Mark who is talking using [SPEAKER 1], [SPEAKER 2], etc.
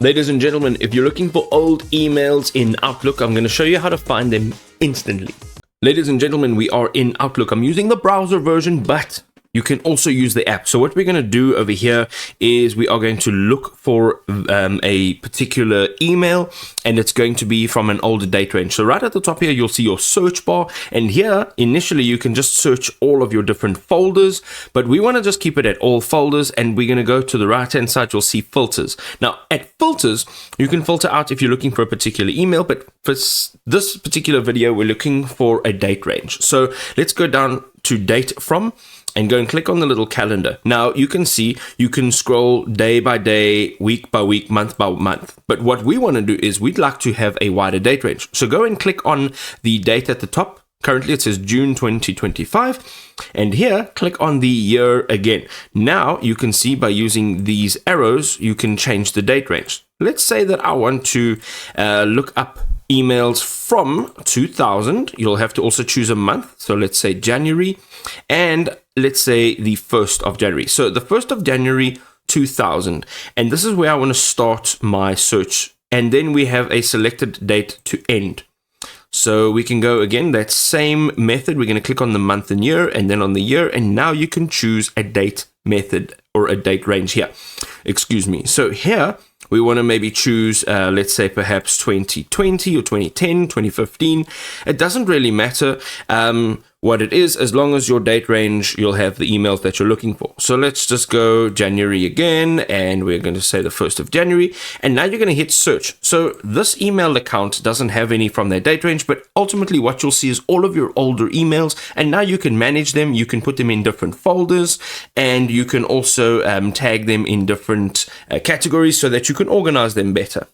[SPEAKER 1] Ladies and gentlemen, if you're looking for old emails in Outlook, I'm going to show you how to find them instantly. Ladies and gentlemen, we are in Outlook. I'm using the browser version, but you can also use the app. So what we're going to do over here is we are going to look for a particular email, and it's going to be from an older date range. So right at the top here, you'll see your search bar, and here initially you can just search all of your different folders, but we want to just keep it at all folders, and we're going to go to the right hand side. You'll see filters. Now at filters, you can filter out if you're looking for a particular email, but for this particular video, we're looking for a date range. So let's go down to date from and go and click on the little calendar. Now you can see you can scroll day by day, week by week, month by month. But what we want to do is we'd like to have a wider date range. So go and click on the date at the top. Currently it says June 2025. And here, click on the year again. Now you can see by using these arrows, you can change the date range. Let's say that I want to look up emails from 2000. You'll have to also choose a month. So let's say January, and let's say the 1st of January. So the 1st of January 2000. And this is where I want to start my search. And then we have a selected date to end. So we can go again, that same method. We're going to click on the month and year, and then on the year. And now you can choose a date method or a date range here. Excuse me. So here, we want to maybe choose, let's say perhaps 2020 or 2010, 2015. It doesn't really matter what it is, as long as your date range, you'll have the emails that you're looking for. So let's just go January again, and we're going to say the 1st of January. And now you're going to hit search. So this email account doesn't have any from their date range, but ultimately what you'll see is all of your older emails. And now you can manage them. You can put them in different folders, and you can also tag them in different categories so that you can organize them better.